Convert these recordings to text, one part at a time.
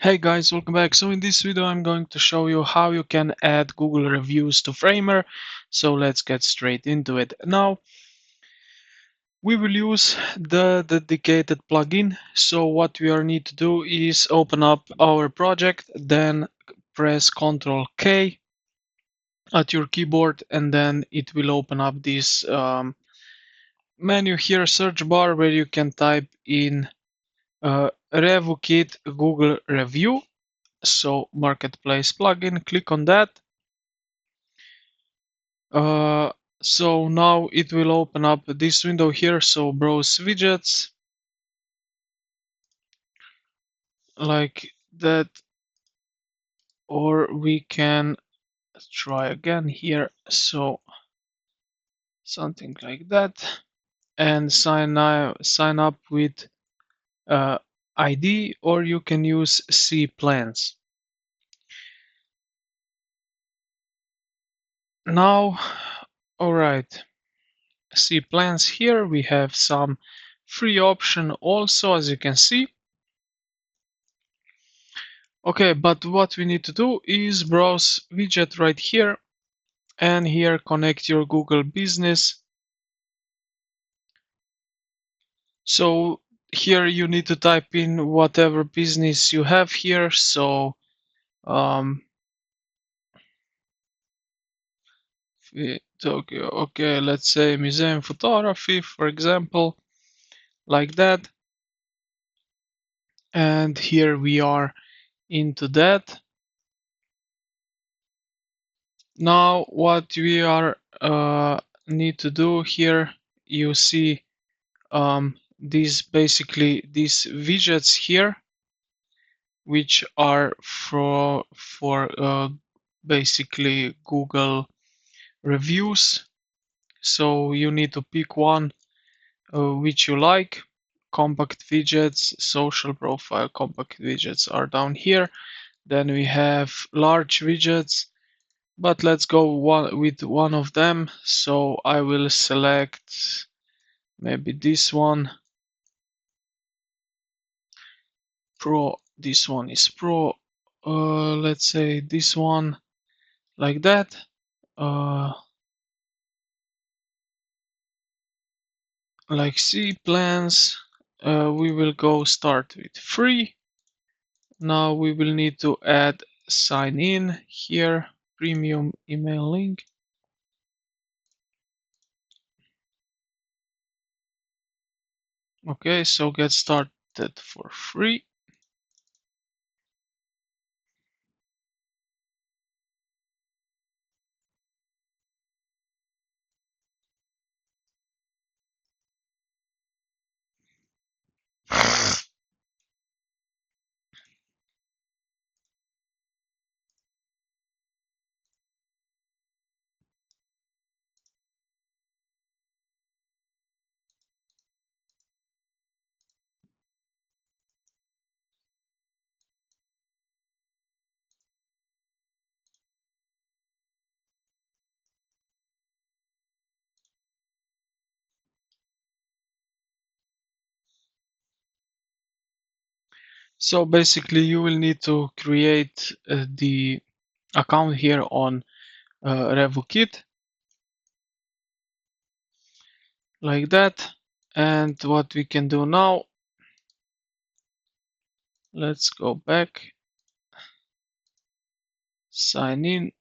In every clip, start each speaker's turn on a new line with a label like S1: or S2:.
S1: Hey guys, welcome back. So in this video I'm going to show you how you can add Google reviews to Framer. So let's get straight into it. Now we will use the dedicated plugin. So what we are need to do is open up our project, then press Ctrl K at your keyboard, and then it will open up this menu here, search bar, where you can type in RevuKit Google Review. So marketplace plugin, click on that. So now it will open up this window here. So browse widgets like that, or we can try again here. So something like that, and sign up with ID, or you can use cPlans. Now, all right, cPlans here. We have some free option also, as you can see. Okay, but what we need to do is browse widget right here, and here connect your Google Business. So here you need to type in whatever business you have here. So okay, let's say museum photography, for example, like that. And here we are into that. Now what we are need to do here, you see these widgets here, which are for basically Google reviews. So you need to pick one which you like. Compact widgets, social profile compact widgets are down here. Then we have large widgets, but let's go with one of them. So I will select maybe this one, Pro. This one is Pro. Let's say this one, like that. Like cPlans, we will go start with free. Now we will need to add sign in here, premium email link. Okay, so get started for free. So basically you will need to create the account here on RevuKit, like that. And what we can do now, let's go back, sign in.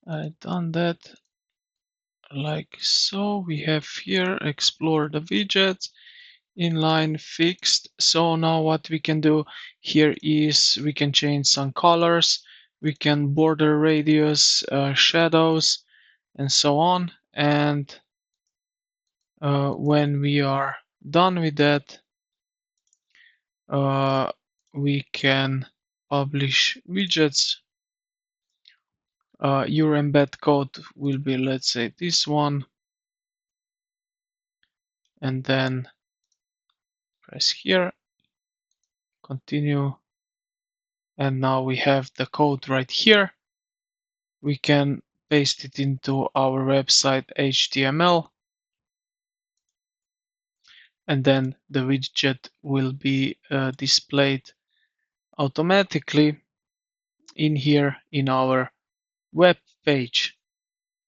S1: I done that. Like so, we have here explore the widgets, inline fixed. So now what we can do here is we can change some colors, we can border radius, shadows, and so on. And when we are done with that, we can publish widgets. Your embed code will be, let's say, this one, and then press here, continue, and now we have the code right here. We can paste it into our website HTML. and then the widget will be displayed automatically in here in our web page.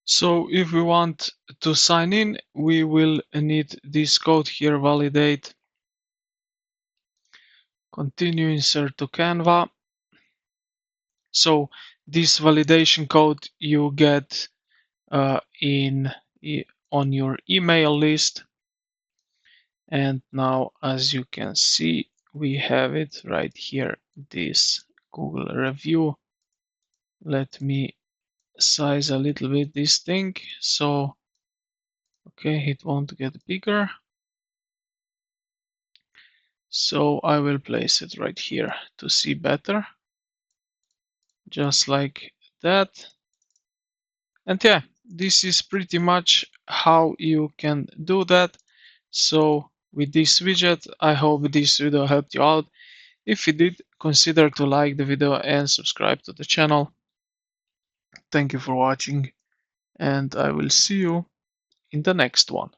S1: So if we want to sign in, we will need this code here, validate, continue, insert to Canva. So this validation code you get on your email list. And now, as you can see, we have it right here, this Google review. Let me size a little bit this thing. So, okay, it won't get bigger. So I will place it right here to see better. Just like that. And yeah, this is pretty much how you can do that. So with this widget, I hope this video helped you out. If it did, consider to like the video and subscribe to the channel. Thank you for watching, and I will see you in the next one.